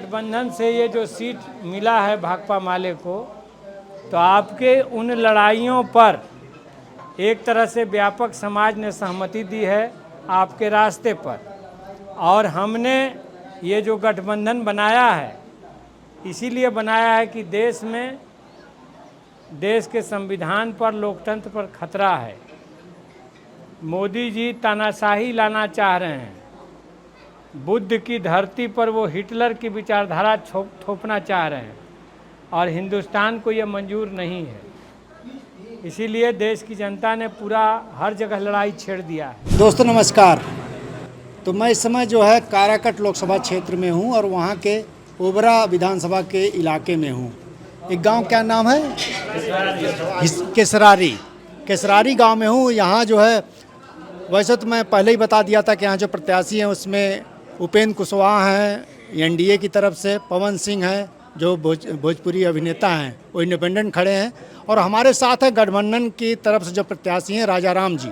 गठबंधन से ये जो सीट मिला है भाकपा माले को, तो आपके उन लड़ाइयों पर एक तरह से व्यापक समाज ने सहमति दी है आपके रास्ते पर। और हमने ये जो गठबंधन बनाया है इसीलिए बनाया है कि देश के संविधान पर, लोकतंत्र पर खतरा है। मोदी जी तानाशाही लाना चाह रहे हैं, बुद्ध की धरती पर वो हिटलर की विचारधारा थोपना चाह रहे हैं और हिंदुस्तान को ये मंजूर नहीं है। इसीलिए देश की जनता ने पूरा हर जगह लड़ाई छेड़ दिया है। दोस्तों नमस्कार। तो मैं इस समय जो है काराकट लोकसभा क्षेत्र में हूं और वहां के ओबरा विधानसभा के इलाके में हूं। एक गांव, क्या नाम है? केसरारी गांव में हूं। यहां जो है, वैसे तो मैं पहले ही बता दिया था कि यहाँ जो प्रत्याशी हैं उसमें उपेंद्र कुशवाहा हैं एनडीए की तरफ से, पवन सिंह हैं जो भोजपुरी अभिनेता हैं, वो इंडिपेंडेंट खड़े हैं, और हमारे साथ है गठबंधन की तरफ से जो प्रत्याशी हैं राजाराम जी,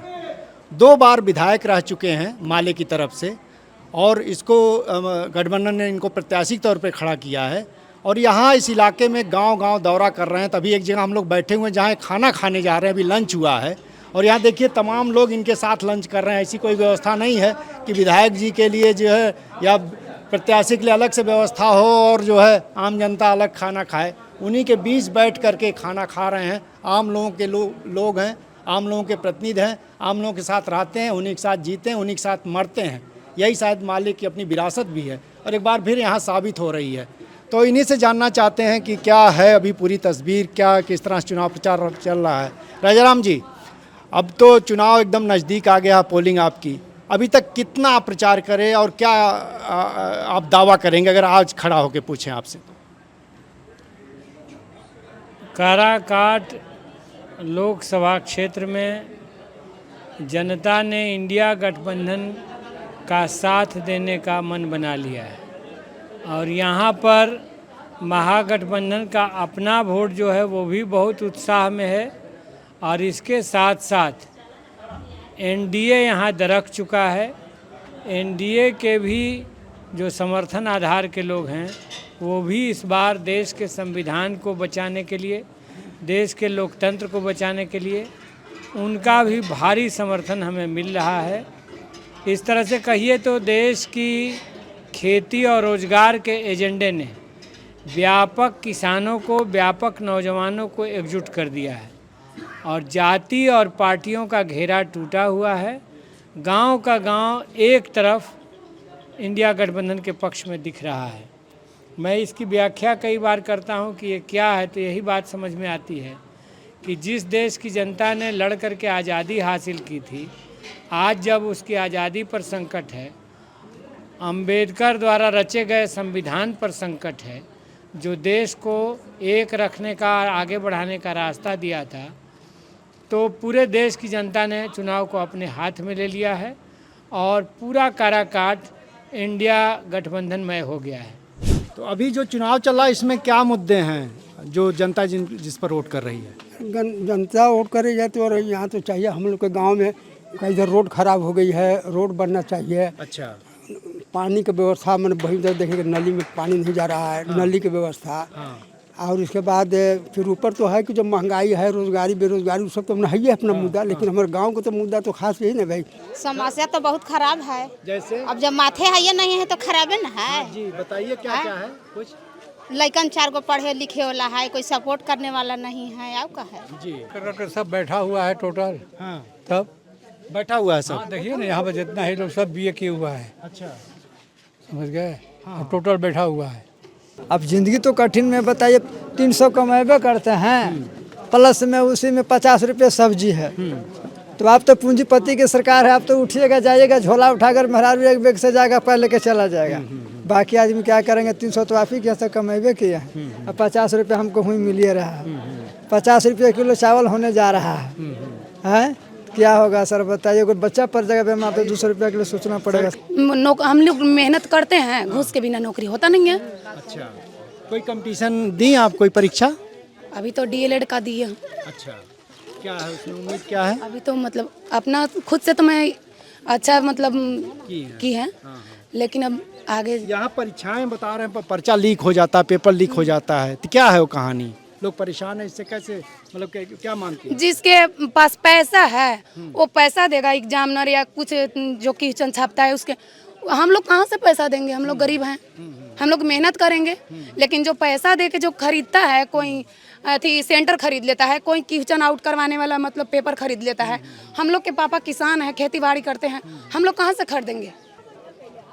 2 बार विधायक रह चुके हैं माले की तरफ से, और इसको गठबंधन ने इनको प्रत्याशी के तौर पे खड़ा किया है। और यहाँ इस इलाके में गांव-गांव दौरा कर रहे हैं। तभी एक जगह हम लोग बैठे हुए हैं जहाँ खाना खाने जा रहे हैं, अभी लंच हुआ है, और यहाँ देखिए तमाम लोग इनके साथ लंच कर रहे हैं। ऐसी कोई व्यवस्था नहीं है कि विधायक जी के लिए जो है या प्रत्याशी के लिए अलग से व्यवस्था हो और जो है आम जनता अलग खाना खाए। उन्हीं के बीच बैठ करके खाना खा रहे हैं। आम लोगों के लोग हैं, आम लोगों के प्रतिनिधि हैं, आम लोगों के साथ रहते हैं, उन्हीं के साथ जीते हैं, उन्हीं के साथ मरते हैं। यही शायद मालिक की अपनी विरासत भी है और एक बार फिर यहाँ साबित हो रही है। तो इन्हीं से जानना चाहते हैं कि क्या है अभी पूरी तस्वीर, क्या किस तरह चुनाव प्रचार चल रहा है। राजाराम जी, अब तो चुनाव एकदम नज़दीक आ गया, पोलिंग आपकी, अभी तक कितना आप प्रचार करें और क्या आप दावा करेंगे अगर आज खड़ा होकर पूछें आपसे? काराकाट लोकसभा क्षेत्र में जनता ने इंडिया गठबंधन का साथ देने का मन बना लिया है और यहाँ पर महागठबंधन का अपना वोट जो है वो भी बहुत उत्साह में है। और इसके साथ साथ एनडीए यहाँ दरक चुका है। एनडीए के भी जो समर्थन आधार के लोग हैं वो भी इस बार देश के संविधान को बचाने के लिए, देश के लोकतंत्र को बचाने के लिए उनका भी भारी समर्थन हमें मिल रहा है। इस तरह से कहिए तो देश की खेती और रोजगार के एजेंडे ने व्यापक किसानों को, व्यापक नौजवानों को एकजुट कर दिया है और जाति और पार्टियों का घेरा टूटा हुआ है। गांव का गांव एक तरफ इंडिया गठबंधन के पक्ष में दिख रहा है। मैं इसकी व्याख्या कई बार करता हूं कि ये क्या है, तो यही बात समझ में आती है कि जिस देश की जनता ने लड़ कर के आज़ादी हासिल की थी, आज जब उसकी आज़ादी पर संकट है, अंबेडकर द्वारा रचे गए संविधान पर संकट है, जो देश को एक रखने का, आगे बढ़ाने का रास्ता दिया था, तो पूरे देश की जनता ने चुनाव को अपने हाथ में ले लिया है और पूरा काराकाट इंडिया गठबंधनमय हो गया है। तो अभी जो चुनाव चल रहा है इसमें क्या मुद्दे हैं जो जनता जिस पर वोट कर रही है? जनता वोट करे जाती है और यहाँ तो चाहिए हम लोग के गांव में कई इधर रोड खराब हो गई है, रोड बनना चाहिए। अच्छा। पानी की व्यवस्था, मैंने वही इधर देखेंगे नली में पानी नहीं जा रहा है। हाँ। नली की व्यवस्था। हाँ। और इसके बाद फिर ऊपर तो है कि जो महंगाई है, रोजगारी, बेरोजगारी, सब तो नहीं है अपना मुद्दा। लेकिन हमारे गांव को तो मुद्दा तो खास यही ना भाई। समस्या तो बहुत खराब है। जैसे अब जब माथे है ये नहीं है तो खराब है ना है। जी बताइए क्या क्या है? कुछ लड़कन 4 को पढ़े लिखे वाला है, कोई सपोर्ट करने वाला नहीं है। आपका है जी सब बैठा हुआ है टोटल। हाँ, तब बैठा हुआ है सब। देखिए ना यहाँ पर जितना ही लोग सब बीए किए हुआ है। अच्छा, समझ गए? अब टोटल बैठा हुआ है। अब जिंदगी तो कठिन में बताइए, 300 कमाएबे करते हैं, प्लस में उसी में 50 रुपये सब्जी है। तो आप तो पूंजीपति की सरकार है, आप तो उठिएगा जाइएगा, झोला उठाकर मेहरारू एक बैग से जाएगा, पहले के चला जाएगा। बाकी आदमी क्या करेंगे? 300 तो आप ही के कमाएबे किए हैं। अब 50 रुपये हमको हुई मिलिए रहा है। 50 रुपये किलो चावल होने जा रहा है। क्या होगा सर बताइए? कोई बच्चा पर जगह पे वहाँ पे 200 रुपये के लिए सोचना पड़ेगा। हम लोग मेहनत करते हैं, घूस के बिना नौकरी होता नहीं है। अच्छा, कोई कंपटीशन दी आप, कोई परीक्षा? अभी तो डीएलएड का दी है। अच्छा, क्या है उसमें उम्मीद क्या है? अभी तो मतलब अपना खुद से तो मैं अच्छा मतलब की है। लेकिन अब आगे यहाँ परीक्षाएं बता रहे हैं पर्चा लीक हो जाता है, पेपर लीक हो जाता है, तो क्या है वो कहानी? लोग परेशान है इससे, कैसे मतलब क्या मानते हैं? जिसके पास पैसा है वो पैसा देगा, एग्जामिनर या कुछ जो क्वेश्चन छापता है उसके। हम लोग कहाँ से पैसा देंगे? हम लोग गरीब हैं, हम लोग मेहनत करेंगे। लेकिन जो पैसा दे के जो खरीदता है, कोई अथी सेंटर खरीद लेता है, कोई क्वेश्चन आउट करवाने वाला मतलब पेपर खरीद लेता है। हम लोग के पापा किसान हैं, खेती बाड़ी करते हैं, हम लोग कहाँ से खरीदेंगे?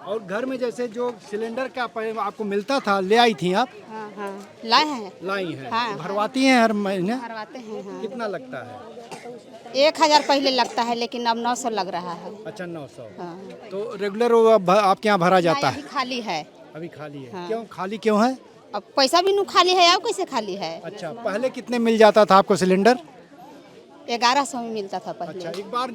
और घर में जैसे जो सिलेंडर का आपको मिलता था, ले आई थी आप? हाँ हाँ लाए हैं, लाई हैं, हाँ, भरवाती हैं हर महीने? भरवाते हैं। हाँ। कितना लगता है? 1000 पहले लगता है, लेकिन अब 900 लग रहा है। अच्छा 900। हाँ। तो रेगुलर वो आपके यहाँ भरा जाता है? अभी खाली है। अभी खाली है? हाँ। क्यों खाली क्यों है? अब पैसा भी नू खाली है, अब कैसे खाली है? अच्छा, पहले कितने मिल जाता था आपको सिलेंडर? 1100 में मिलता था पहले। अच्छा, एक बार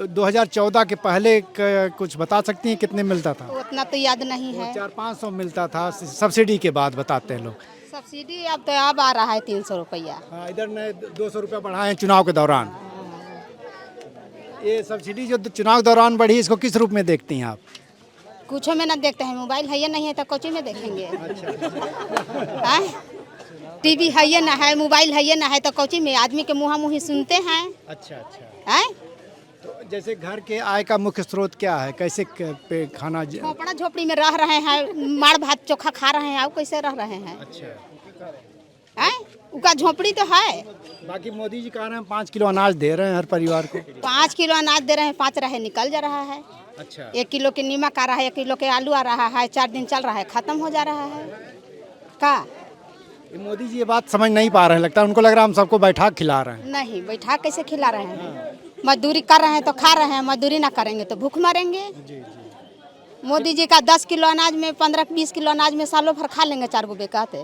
2014 के पहले कुछ बता सकती हैं कितने मिलता था? उतना तो याद नहीं है। 400-500 मिलता था, सब्सिडी के बाद बताते हैं लोग। सब्सिडी अब आ रहा है 300 रुपया। हाँ, इधर ने 200 रुपया बढ़ाए हैं चुनाव के दौरान। ये सब्सिडी जो चुनाव के दौरान बढ़ी, इसको किस रूप में देखती हैं आप? कुछ में ना देखते हैं, मोबाइल है या नहीं है तो कोची में देखेंगे। टीवी है या ना है, मोबाइल है या ना है तो कोची में आदमी के मुँह मुँही सुनते हैं। अच्छा अच्छा। हैं? तो जैसे घर के आय का मुख्य स्रोत क्या है? कैसे पे खाना झोपड़ा झोपड़ी में रह रहे हैं, माड़ भात चोखा खा रहे हैं, आप कैसे रह रहे हैं? अच्छा। हैं? उनका झोपड़ी तो है। बाकी मोदी जी कह रहे हैं 5 किलो अनाज दे रहे हैं हर परिवार को। 5 किलो अनाज दे रहे हैं, 5 रहे निकल जा रहा है। अच्छा। 1 किलो के नीमक आ रहा है, 1 किलो के आलू आ रहा है, 4 दिन चल रहा है, खत्म हो जा रहा है। का मोदी जी ये बात समझ नहीं पा रहे हैं, लगता है उनको लग रहा है हम सबको बैठा खिला रहे हैं। नहीं, बैठा कैसे खिला रहे हैं? मजदूरी कर रहे हैं तो खा रहे हैं, मजदूरी ना करेंगे तो भूख मरेंगे। मोदी जी का 10 किलो अनाज में 15-20 किलो अनाज में सालों भर खा लेंगे 4 गो बेकाते।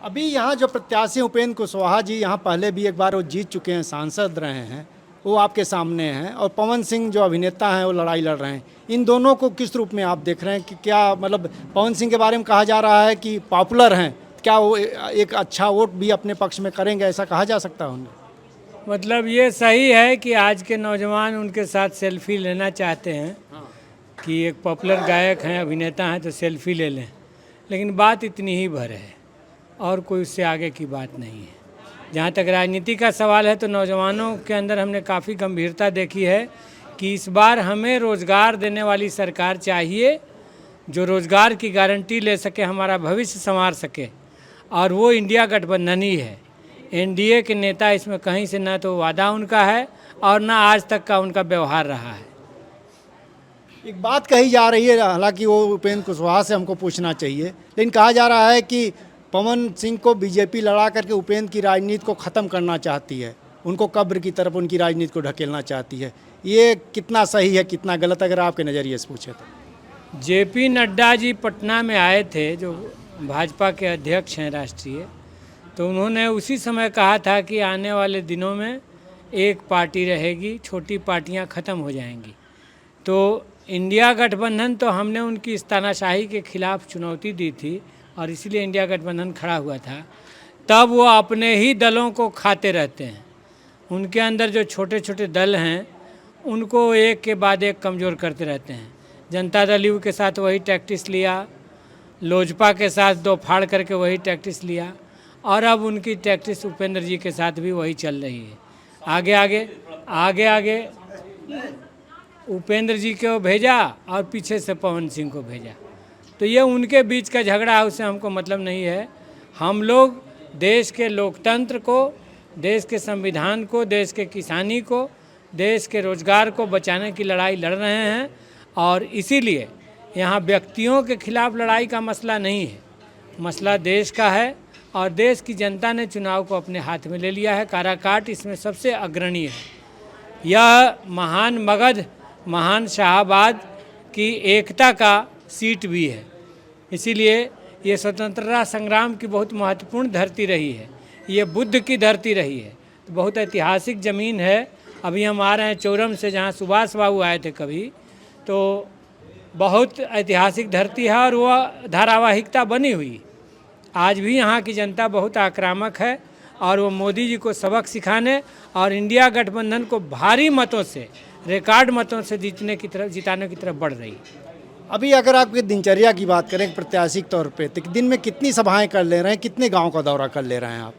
अभी यहाँ जो प्रत्याशी उपेंद्र कुशवाहा जी यहाँ पहले भी एक बार वो जीत चुके हैं, सांसद रहे हैं, वो आपके सामने हैं। और पवन सिंह जो अभिनेता हैं वो लड़ाई लड़ रहे हैं। इन दोनों को किस रूप में आप देख रहे हैं कि क्या मतलब पवन सिंह के बारे में कहा जा रहा है कि पॉपुलर हैं, क्या वो एक अच्छा वोट भी अपने पक्ष में करेंगे, ऐसा कहा जा सकता है उन्हें? मतलब ये सही है कि आज के नौजवान उनके साथ सेल्फी लेना चाहते हैं। कि एक पॉपुलर गायक हैं, अभिनेता हैं, तो सेल्फी ले लें। लेकिन बात इतनी ही भर है और कोई उससे आगे की बात नहीं है। जहाँ तक राजनीति का सवाल है तो नौजवानों के अंदर हमने काफ़ी गंभीरता देखी है कि इस बार हमें रोज़गार देने वाली सरकार चाहिए, जो रोज़गार की गारंटी ले सके, हमारा भविष्य संवार सके। और वो इंडिया गठबंधन ही है। एनडीए के नेता इसमें कहीं से ना तो वादा उनका है और ना आज तक का उनका व्यवहार रहा है। एक बात कही जा रही है, हालांकि वो उपेंद्र कुशवाहा से हमको पूछना चाहिए, लेकिन कहा जा रहा है कि पवन सिंह को बीजेपी लड़ा करके उपेंद्र की राजनीति को ख़त्म करना चाहती है, उनको कब्र की तरफ उनकी राजनीति को ढकेलना चाहती है। ये कितना सही है, कितना गलत, अगर आपके नज़रिए से पूछे तो? जेपी नड्डा जी पटना में आए थे, जो भाजपा के अध्यक्ष हैं राष्ट्रीय, तो उन्होंने उसी समय कहा था कि आने वाले दिनों में एक पार्टी रहेगी, छोटी पार्टियां ख़त्म हो जाएंगी। तो इंडिया गठबंधन तो हमने उनकी इस तानाशाही के खिलाफ चुनौती दी थी और इसीलिए इंडिया गठबंधन खड़ा हुआ था। तब वो अपने ही दलों को खाते रहते हैं। उनके अंदर जो छोटे छोटे दल हैं उनको एक के बाद एक कमज़ोर करते रहते हैं। जनता दल यू के साथ वही टैक्टिस लिया, लोजपा के साथ 2 फाड़ करके वही टैक्टिस लिया, और अब उनकी टैक्टिस उपेंद्र जी के साथ भी वही चल रही है। आगे आगे उपेंद्र जी को भेजा और पीछे से पवन सिंह को भेजा। तो ये उनके बीच का झगड़ा है, उससे हमको मतलब नहीं है। हम लोग देश के लोकतंत्र को, देश के संविधान को, देश के किसानी को, देश के रोजगार को बचाने की लड़ाई लड़ रहे हैं। और इसीलिए यहाँ व्यक्तियों के खिलाफ लड़ाई का मसला नहीं है, मसला देश का है। और देश की जनता ने चुनाव को अपने हाथ में ले लिया है। काराकाट इसमें सबसे अग्रणी है। यह महान मगध, महान शाहाबाद की एकता का सीट भी है। इसीलिए ये स्वतंत्रता संग्राम की बहुत महत्वपूर्ण धरती रही है, ये बुद्ध की धरती रही है। तो बहुत ऐतिहासिक ज़मीन है। अभी हम आ रहे हैं चौरम से, जहाँ सुभाष बाबू आए थे कभी, तो बहुत ऐतिहासिक धरती है और वह धारावाहिकता बनी हुई। आज भी यहाँ की जनता बहुत आक्रामक है और वो मोदी जी को सबक सिखाने और इंडिया गठबंधन को भारी मतों से, रिकॉर्ड मतों से जिताने की तरफ बढ़ रही है। अभी अगर आपकी दिनचर्या की बात करें प्रत्याशी के तौर पे, तो दिन में कितनी सभाएं कर ले रहे हैं, कितने गांव का दौरा कर ले रहे हैं आप?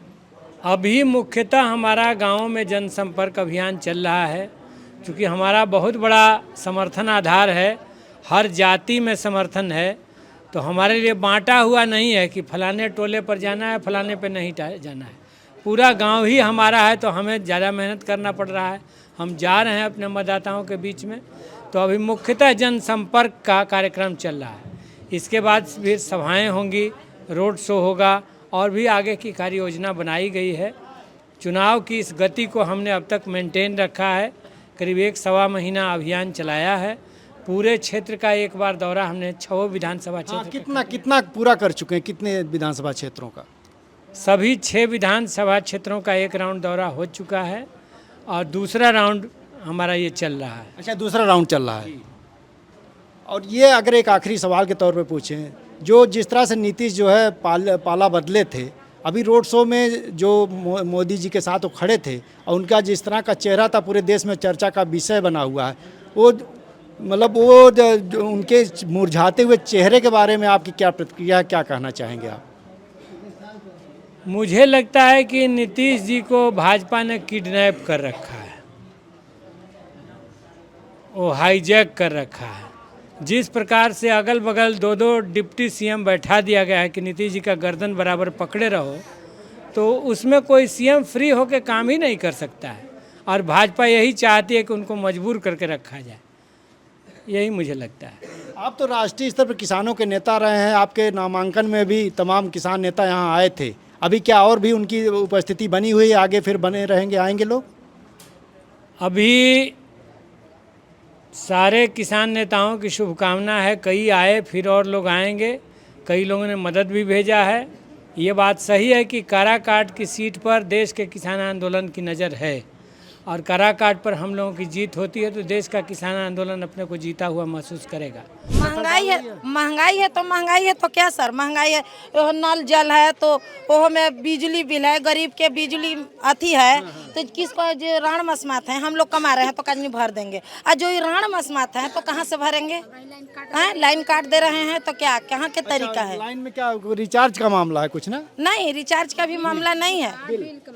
अभी मुख्यतः हमारा गांव में जनसंपर्क अभियान चल रहा है, क्योंकि हमारा बहुत बड़ा समर्थन आधार है, हर जाति में समर्थन है। तो हमारे लिए बांटा हुआ नहीं है कि फलाने टोले पर जाना है, फलाने पे नहीं जाना है। पूरा गांव ही हमारा है, तो हमें ज़्यादा मेहनत करना पड़ रहा है। हम जा रहे हैं अपने मतदाताओं के बीच में। तो अभी मुख्यतः जनसंपर्क का कार्यक्रम चल रहा है। इसके बाद भी सभाएं होंगी, रोड शो होगा और भी आगे की कार्य योजना बनाई गई है। चुनाव की इस गति को हमने अब तक मेंटेन रखा है। करीब 1-1.25 महीना अभियान चलाया है। पूरे क्षेत्र का एक बार दौरा हमने 6 विधानसभा क्षेत्र कितना पूरा कर चुके हैं, कितने विधानसभा क्षेत्रों का? सभी 6 विधानसभा क्षेत्रों का एक राउंड दौरा हो चुका है और दूसरा राउंड हमारा ये चल रहा है। अच्छा, दूसरा राउंड चल रहा है। और ये अगर एक आखिरी सवाल के तौर पे पूछें, जो जिस तरह से नीतीश जो है पाला बदले थे, अभी रोड शो में जो मोदी जी के साथ वो खड़े थे और उनका जिस तरह का चेहरा था पूरे देश में चर्चा का विषय बना हुआ है, वो मतलब वो जो उनके मुरझाते हुए चेहरे के बारे में आपकी क्या प्रतिक्रिया है, क्या कहना चाहेंगे आप? मुझे लगता है कि नीतीश जी को भाजपा ने किडनैप कर रखा है, वो हाईजैक कर रखा है। जिस प्रकार से अगल बगल 2-2 डिप्टी सीएम बैठा दिया गया है कि नीतीश जी का गर्दन बराबर पकड़े रहो, तो उसमें कोई सीएम फ्री होकर काम ही नहीं कर सकता है। और भाजपा यही चाहती है कि उनको मजबूर करके रखा जाए, यही मुझे लगता है। आप तो राष्ट्रीय स्तर पर किसानों के नेता रहे हैं, आपके नामांकन में भी तमाम किसान नेता यहाँ आए थे। अभी क्या और भी उनकी उपस्थिति बनी हुई है, आगे फिर बने रहेंगे, आएंगे लोग? अभी सारे किसान नेताओं की शुभकामना है, कई आए, फिर और लोग आएंगे। कई लोगों ने मदद भी भेजा है। ये बात सही है कि काराकाट की सीट पर देश के किसान आंदोलन की नज़र है और काराकाट पर हम लोगों की जीत होती है तो देश का किसान आंदोलन अपने को जीता हुआ महसूस करेगा। महंगाई है तो महंगाई है तो क्या सर, महंगाई है, नल जल है तो वो में बिजली बिल है, गरीब के बिजली अथी है तो किसको जो ऋण मसमात है, हम लोग कमा रहे हैं तो कहीं भर देंगे, और जो ऋण मसमात है तो कहाँ से भरेंगे? लाइन काट दे रहे हैं तो क्या, कहाँ के तरीका है? लाइन में क्या रिचार्ज का मामला है कुछ ना? नहीं, रिचार्ज का भी मामला नहीं है,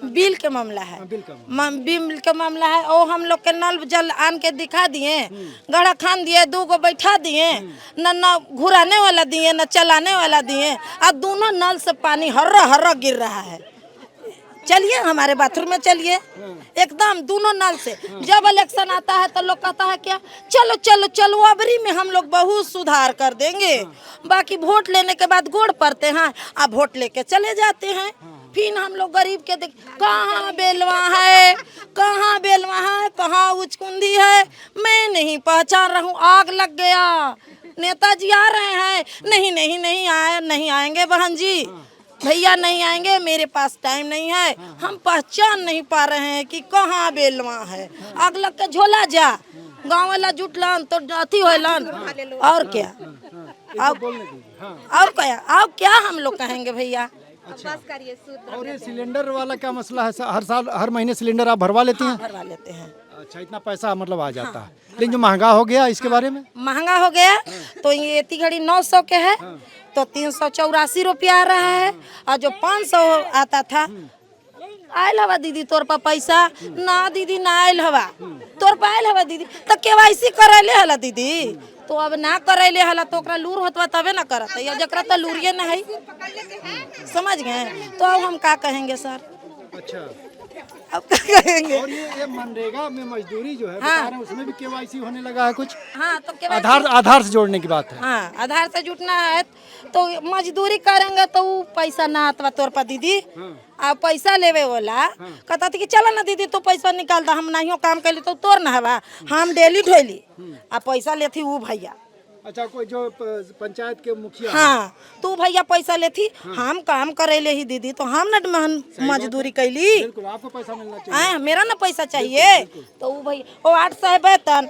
बिल के मामला है, बिल के मामला है। ओ हम लोग के नल जल आन के दिखा दिए, गढ़ा खान दिए, 2 गो बैठा दिए, न घुराने वाला दिए न चलाने वाला दिए, और दोनों नल से पानी हर्रा हर्रा गिर रहा है। चलिए हमारे बाथरूम में चलिए, एकदम दोनों नल से। जब इलेक्शन आता है तो लोग कहता है क्या, चलो चलो चलो अबरी में हम लोग बहुत सुधार कर देंगे, बाकी वोट लेने के बाद गोड़ पड़ते हैं, आप वोट लेके चले जाते हैं। फिर हम लोग गरीब के देख, कहाँ बेलवा है, कहाँ बेलवा है, कहाँ उचकुंदी है, मैं नहीं पहचान रहा हूँ। आग लग गया, नेताजी आ रहे हैं, नहीं नहीं नहीं आएंगे बहन जी, भैया नहीं आएंगे, मेरे पास टाइम नहीं है, हम पहचान नहीं पा रहे हैं कि कहाँ बेलवा है। आग लग के झोला जा, गाँव वाला जुटलन तो अथी होलन, और क्या अब क्या हम लोग कहेंगे भैया? और ये सिलेंडर वाला क्या मसला है? हर साल हर महीने सिलेंडर आप भरवा लेते हैं? भरवा लेते हैं। अच्छा, इतना पैसा मतलब आ जाता है। लेकिन जो महंगा हो गया, इसके बारे में? महंगा हो गया तो ये इतनी घड़ी 900 के है तो 384 रुपया आ रहा है, और जो 500 आता था, आयल हवा दीदी तोर पर पैसा ना, दीदी ना आयल हवा तोर पर, आयल हवा दीदी तो केवाईसी करैले हला दीदी, तो अब ना करैले हला तो ओकरा लूर होतवा तबे ना करत है, जकरा तो लूरिये ना है, समझ गए? तो अब हम क्या कहेंगे सर? अच्छा, अब क्या कहेंगे? और ये मनरेगा में मजदूरी जो है बता रहे हैं, उसमें भी केवाईसी होने लगा है कुछ? हाँ, तो आधार से जोड़ने की बात है। हाँ, आधार से जुटना है तो मजदूरी करेंगे तो वो पैसा ना आता तोर पर दीदी। आ पैसा लेवे वाला कहता कि चलो ना दीदी तू पैसा निकाल दा, हम नहीं काम कैली तो तोर ना हवा, हम डेली ढोली आ पैसा लेती वो भैया। अच्छा, कोई जो पंचायत के मुखिया, हाँ, तू भैया पैसा लेती, हम काम करे ही दीदी, तो हम ना मजदूरी कैली, बिल्कुल आपको पैसा मिलना चाहिए। मेरा ना पैसा चाहिए, तो वो भैया वो 800 वेतन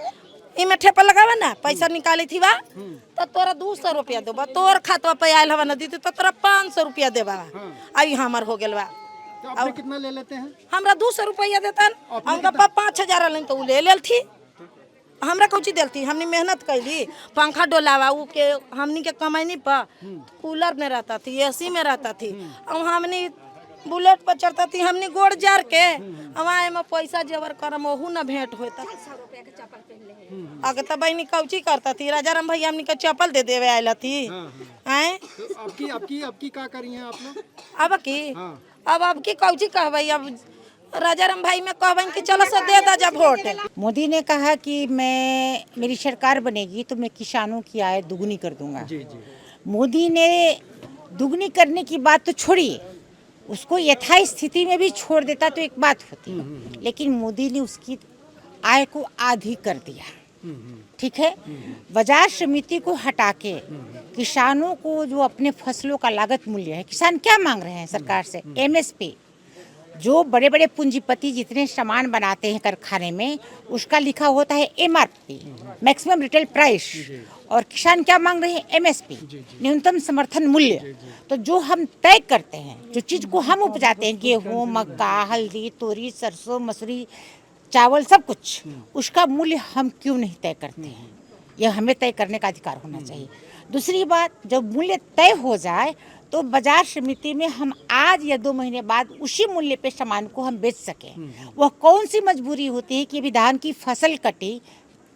इमे ठेपा लगावा ना, पैसा निकाली थी बा तो तोरा 200 रुपया देबा, तोर खातवा पे आयल हवा ना दीदी तो तोरा 500 रुपया देबा। अभी हमार हो गेल बा, तो आपने कितना ले लेते हैं? हमरा 200 रुपया देता, उनका 5000 लेन तो ले लेल थी। हमरा कौची दिलती, हमने मेहनत कैली, पंखा डोलावा वो के हमनी के कमाईनी पर कूलर में रहता थी, एसी में रहता थी, और हमने बुलेट पर चढ़ता थी, हमने गोड़ जार के हमारे में पैसा जेवर करम ओहू न भेंट होता। अगर तब बहनी कौची करता थी, राजा राम भैया हमनी के चप्पल दे देवे आयल थी। हैं अब की क्या करी हैं आप लोग? अब की कौची कहबई, अब राजा राम भाई में कहबन कि चलो से दे दा जब वोट। मोदी ने कहा कि मेरी सरकार बनेगी तो मैं किसानों की आय दुगनी कर दूंगा। मोदी ने दुगनी करने की बात तो छोड़िए, उसको यथास्थिति में भी छोड़ देता तो एक बात होती, लेकिन मोदी ने उसकी आय को आधी कर दिया। ठीक है, बाजार समिति को हटा के किसानों को जो अपने फसलों का लागत मूल्य है, किसान क्या मांग रहे हैं सरकार से? MSP। जो बड़े बड़े पूंजीपति जितने सामान बनाते हैं कारखाने में, उसका लिखा होता है MRP, मैक्सिमम रिटेल प्राइस, और किसान क्या मांग रहे हैं? MSP, न्यूनतम समर्थन मूल्य। तो जो हम तय करते हैं, जो चीज़ को हम उपजाते हैं, गेहूँ, मक्का, हल्दी, तोरी, सरसों, मसूरी, चावल, सब कुछ, उसका मूल्य हम क्यों नहीं तय करते हैं? यह हमें तय करने का अधिकार होना चाहिए। दूसरी बात, जब मूल्य तय हो जाए तो बाजार समिति में हम आज या 2 महीने बाद उसी मूल्य पे सामान को हम बेच सकें। वह कौन सी मजबूरी होती है कि अभी धान की फसल कटी,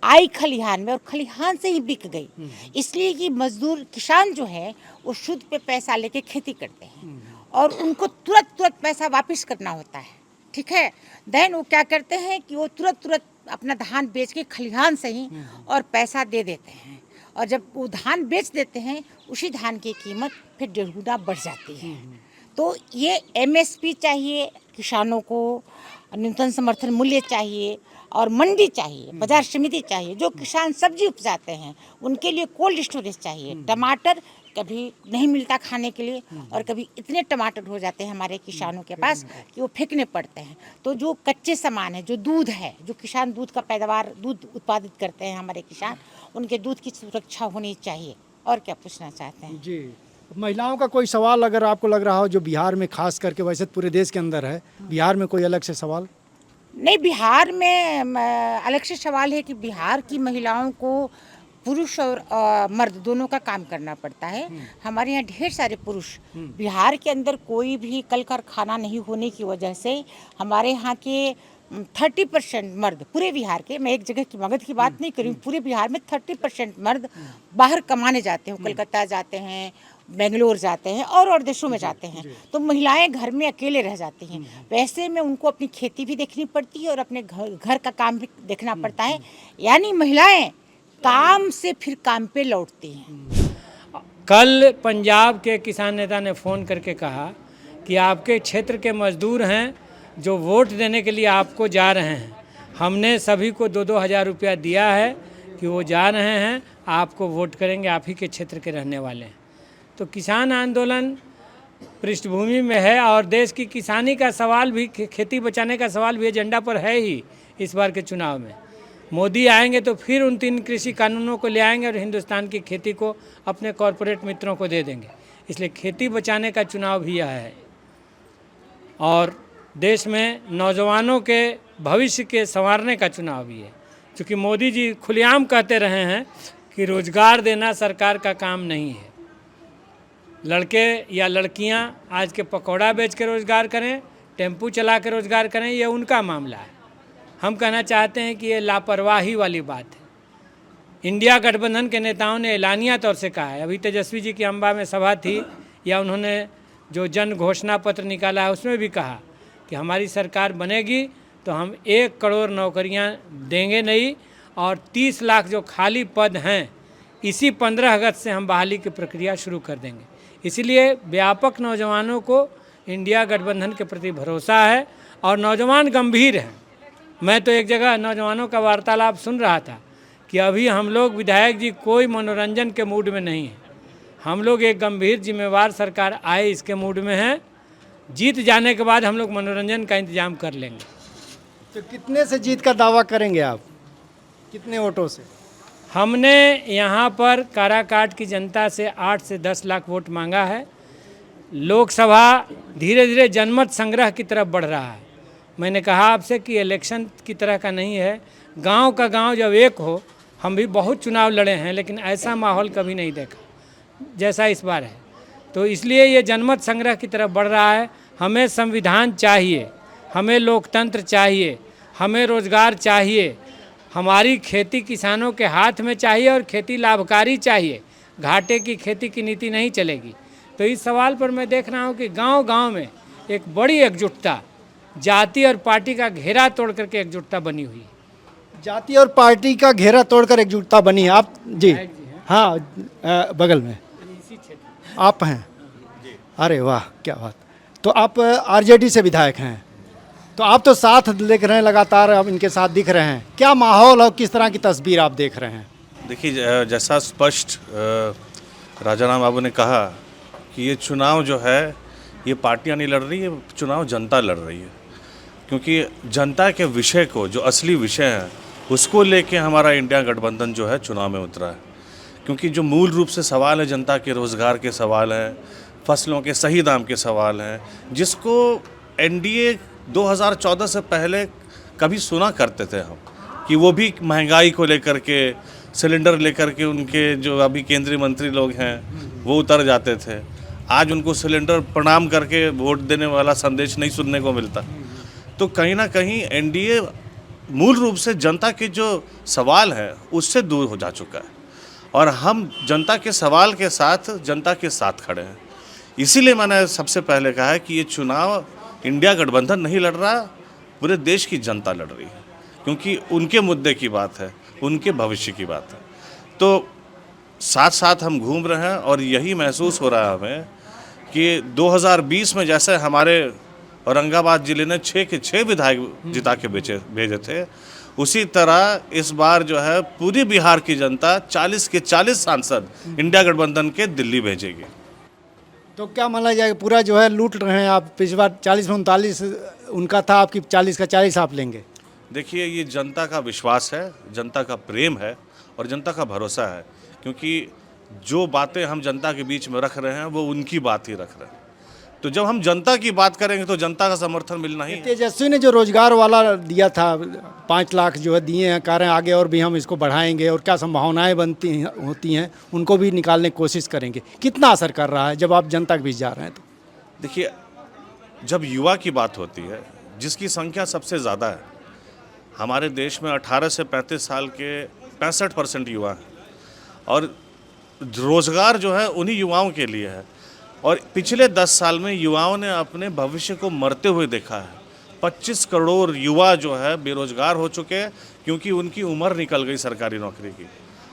आई खलिहान में और खलिहान से ही बिक गई, इसलिए कि मजदूर किसान जो है वो शुद्ध पे पैसा लेके खेती करते हैं और उनको तुरंत पैसा वापस करना होता है। ठीक है, देन वो क्या करते हैं कि वो तुरंत अपना धान बेच के खलिहान से ही और पैसा दे देते हैं, और जब वो धान बेच देते हैं उसी धान की कीमत फिर 1.5 गुना बढ़ जाती है। तो ये MSP चाहिए किसानों को, न्यूनतम समर्थन मूल्य चाहिए, और मंडी चाहिए, बाजार समिति चाहिए। जो किसान सब्जी उपजाते हैं उनके लिए कोल्ड स्टोरेज चाहिए। टमाटर कभी नहीं मिलता खाने के लिए, और कभी इतने टमाटर हो जाते हैं हमारे किसानों के पास कि वो फेंकने पड़ते हैं। तो जो कच्चे सामान है, जो दूध है, जो किसान दूध का पैदावार, दूध उत्पादित करते हैं हमारे किसान, उनके दूध की सुरक्षा होनी चाहिए। और क्या पूछना चाहते हैं? जी, महिलाओं का कोई सवाल अगर आपको लग रहा हो, जो बिहार में खास करके, वैसे पूरे देश के अंदर है, बिहार में कोई अलग से सवाल? नहीं, बिहार में अलग से सवाल है कि बिहार की महिलाओं को पुरुष और मर्द दोनों का काम करना पड़ता है। हमारे यहाँ ढेर सारे पुरुष, बिहार के अंदर कोई भी कल कारखाना नहीं होने की वजह से हमारे यहाँ के 30% मर्द, पूरे बिहार के, मैं एक जगह की मगध की बात नहीं करूँ, पूरे बिहार में 30% मर्द बाहर कमाने जाते हैं, कलकत्ता जाते हैं, बेंगलोर जाते हैं और देशों में जाते हैं। तो महिलाएं घर में अकेले रह जाती हैं। वैसे में उनको अपनी खेती भी देखनी पड़ती है और अपने घर का काम भी देखना पड़ता है। यानी महिलाएं काम से फिर काम पे लौटती हैं। कल पंजाब के किसान नेता ने फ़ोन करके कहा कि आपके क्षेत्र के मजदूर हैं जो वोट देने के लिए आपको जा रहे हैं, हमने सभी को 2-2 हज़ार रुपया दिया है कि वो जा रहे हैं, आपको वोट करेंगे, आप ही के क्षेत्र के रहने वाले हैं। तो किसान आंदोलन पृष्ठभूमि में है, और देश की किसानी का सवाल भी, खेती बचाने का सवाल भी एजेंडा पर है ही। इस बार के चुनाव में मोदी आएंगे तो फिर उन 3 कृषि कानूनों को ले आएंगे और हिंदुस्तान की खेती को अपने कॉरपोरेट मित्रों को दे देंगे। इसलिए खेती बचाने का चुनाव भी यह है, और देश में नौजवानों के भविष्य के संवारने का चुनाव भी है। क्योंकि मोदी जी खुलेआम कहते रहे हैं कि रोजगार देना सरकार का काम नहीं है। लड़के या लड़कियां आज के पकौड़ा बेच के रोज़गार करें, टेम्पू चला के रोज़गार करें, ये उनका मामला है। हम कहना चाहते हैं कि ये लापरवाही वाली बात है। इंडिया गठबंधन के नेताओं ने एलानिया तौर से कहा है, अभी तेजस्वी जी की अम्बा में सभा थी, या उन्होंने जो जन घोषणा पत्र निकाला है उसमें भी कहा कि हमारी सरकार बनेगी तो हम 1 करोड़ नौकरियां देंगे नहीं, और 30 लाख जो खाली पद हैं इसी 15 अगस्त से हम बहाली की प्रक्रिया शुरू कर देंगे। इसीलिए व्यापक नौजवानों को इंडिया गठबंधन के प्रति भरोसा है, और नौजवान गंभीर हैं। मैं तो एक जगह नौजवानों का वार्तालाप सुन रहा था कि अभी हम लोग विधायक जी कोई मनोरंजन के मूड में नहीं हैं, हम लोग एक गंभीर जिम्मेवार सरकार आए इसके मूड में हैं। जीत जाने के बाद हम लोग मनोरंजन का इंतजाम कर लेंगे। तो कितने से जीत का दावा करेंगे आप, कितने वोटों से? हमने यहाँ पर काराकाट की जनता से 8 से 10 लाख वोट मांगा है। लोकसभा धीरे धीरे जनमत संग्रह की तरफ बढ़ रहा है। मैंने कहा आपसे कि इलेक्शन की तरह का नहीं है, गांव का गांव जब एक हो। हम भी बहुत चुनाव लड़े हैं लेकिन ऐसा माहौल कभी नहीं देखा जैसा इस बार है। तो इसलिए ये जनमत संग्रह की तरफ बढ़ रहा है। हमें संविधान चाहिए, हमें लोकतंत्र चाहिए, हमें रोजगार चाहिए, हमारी खेती किसानों के हाथ में चाहिए और खेती लाभकारी चाहिए। घाटे की खेती की नीति नहीं चलेगी। तो इस सवाल पर मैं देख रहा हूँ कि गांव-गांव में एक बड़ी एकजुटता, जाति और पार्टी का घेरा तोड़ करके एकजुटता बनी हुई है। जाति और पार्टी का घेरा तोड़कर एकजुटता बनी है। आप जी हाँ, बगल में आप हैं। अरे वाह, क्या बात। तो आप आरजेडी से विधायक हैं, तो आप तो साथ देख रहे हैं, लगातार आप इनके साथ दिख रहे हैं। क्या माहौल और किस तरह की तस्वीर आप देख रहे हैं? देखिए, जैसा स्पष्ट राजाराम बाबू ने कहा कि ये चुनाव जो है ये पार्टियां नहीं लड़ रही है, चुनाव जनता लड़ रही है। क्योंकि जनता के विषय को, जो असली विषय है, उसको लेके हमारा इंडिया गठबंधन जो है चुनाव में उतरा है। क्योंकि जो मूल रूप से सवाल है, जनता के रोज़गार के सवाल हैं, फसलों के सही दाम के सवाल हैं, जिसको एनडीए 2014 से पहले कभी सुना करते थे हम, कि वो भी महंगाई को लेकर के, सिलेंडर लेकर के उनके जो अभी केंद्रीय मंत्री लोग हैं वो उतर जाते थे। आज उनको सिलेंडर प्रणाम करके वोट देने वाला संदेश नहीं सुनने को मिलता। तो कहीं ना कहीं एनडीए मूल रूप से जनता के जो सवाल है उससे दूर हो जा चुका है, और हम जनता के सवाल के साथ, जनता के साथ खड़े हैं। इसीलिए मैंने सबसे पहले कहा है कि ये चुनाव इंडिया गठबंधन नहीं लड़ रहा, पूरे देश की जनता लड़ रही है। क्योंकि उनके मुद्दे की बात है, उनके भविष्य की बात है। तो साथ साथ हम घूम रहे हैं, और यही महसूस हो रहा है हमें कि 2020 में जैसे हमारे औरंगाबाद ज़िले ने 6 के 6 विधायक जिता के भेजे थे, उसी तरह इस बार जो है पूरी बिहार की जनता 40 के 40 सांसद इंडिया गठबंधन के दिल्ली भेजेगी। तो क्या माना जाएगा, पूरा जो है लूट रहे हैं आप? पिछली बार 40 में 39 उनका था, आपकी 40 का 40 आप लेंगे? देखिए, ये जनता का विश्वास है, जनता का प्रेम है और जनता का भरोसा है। क्योंकि जो बातें हम जनता के बीच में रख रहे हैं वो उनकी बात ही रख रहे हैं। तो जब हम जनता की बात करेंगे तो जनता का समर्थन मिलना ही है। तेजस्वी ने जो रोजगार वाला दिया था, 5 लाख जो है दिए हैं, कह रहे हैं आगे और भी हम इसको बढ़ाएंगे, और क्या संभावनाएं होती हैं उनको भी निकालने की कोशिश करेंगे। कितना असर कर रहा है जब आप जनता के बीच जा रहे हैं? तो देखिए, जब युवा की बात होती है, जिसकी संख्या सबसे ज़्यादा है हमारे देश में, 18 से 35 साल के 65% युवा हैं, और रोज़गार जो है उन्हीं युवाओं के लिए है। और पिछले 10 साल में युवाओं ने अपने भविष्य को मरते हुए देखा है। 25 करोड़ युवा जो है बेरोजगार हो चुके हैं, क्योंकि उनकी उम्र निकल गई सरकारी नौकरी की।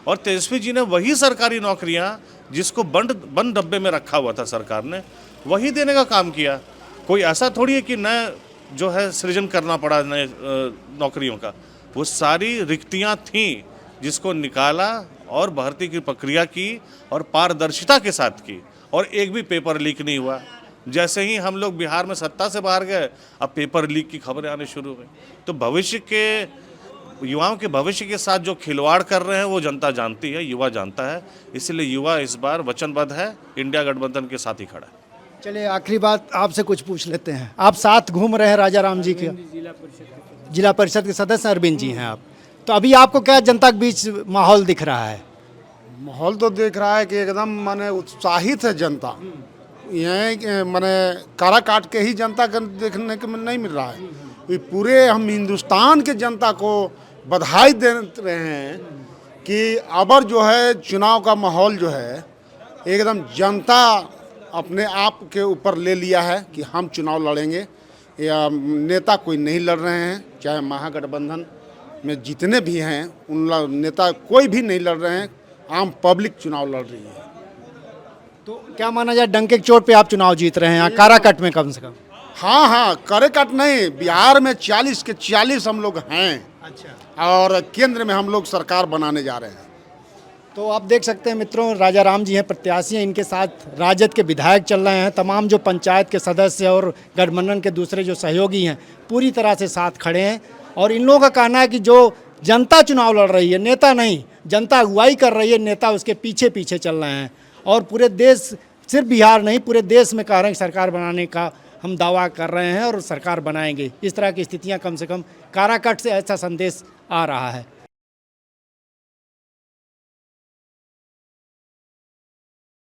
और तेजस्वी जी ने वही सरकारी नौकरियां जिसको बंद डब्बे में रखा हुआ था सरकार ने, वही देने का काम किया। कोई ऐसा थोड़ी है कि नए जो है सृजन करना पड़ा नए नौकरियों का। वो सारी रिक्तियां थीं जिसको निकाला और भर्ती की प्रक्रिया की और पारदर्शिता के साथ की, और एक भी पेपर लीक नहीं हुआ। जैसे ही हम लोग बिहार में सत्ता से बाहर गए, अब पेपर लीक की खबरें आने शुरू हुई। तो भविष्य के, युवाओं के भविष्य के साथ जो खिलवाड़ कर रहे हैं वो जनता जानती है, युवा जानता है। इसलिए युवा इस बार वचनबद्ध है, इंडिया गठबंधन के साथ ही खड़ा है। चलिए, आखिरी बात आपसे कुछ पूछ लेते हैं। आप साथ घूम रहे हैं राजाराम जी के, जिला परिषद के सदस्य अरविंद जी हैं आप, तो अभी आपको क्या जनता के बीच माहौल दिख रहा है? माहौल तो देख रहा है कि एकदम माने उत्साहित है जनता। यह माने कारा काट के ही जनता का देखने को नहीं मिल रहा है। ये पूरे हम हिंदुस्तान के जनता को बधाई दे रहे हैं कि अब जो है चुनाव का माहौल जो है एकदम जनता अपने आप के ऊपर ले लिया है कि हम चुनाव लड़ेंगे। या नेता कोई नहीं लड़ रहे हैं, चाहे महागठबंधन में जितने भी हैं उन नेता कोई भी नहीं लड़ रहे हैं, आम पब्लिक चुनाव लड़ रही है। तो क्या माना जाए, डंके की चोट पे आप चुनाव जीत रहे हैं यहाँ काराकट में कम से कम? हाँ, काराकट नहीं, बिहार में 40 के 40 हम लोग हैं। अच्छा। और केंद्र में हम लोग सरकार बनाने जा रहे हैं। तो आप देख सकते हैं मित्रों, राजाराम जी हैं, प्रत्याशी हैं, इनके साथ राजद के विधायक चल रहे हैं। तमाम जो पंचायत के सदस्य और गठबंधन के दूसरे जो सहयोगी हैं पूरी तरह से साथ खड़े हैं। और इन लोगों का कहना है कि जो जनता चुनाव लड़ रही है, नेता नहीं, जनता अगुवाई कर रही है, नेता उसके पीछे पीछे चल रहे हैं। और पूरे देश, सिर्फ बिहार नहीं, पूरे देश में कह रहे हैं सरकार बनाने का हम दावा कर रहे हैं और सरकार बनाएंगे। इस तरह की स्थितियां कम से कम काराकाट से ऐसा संदेश आ रहा है।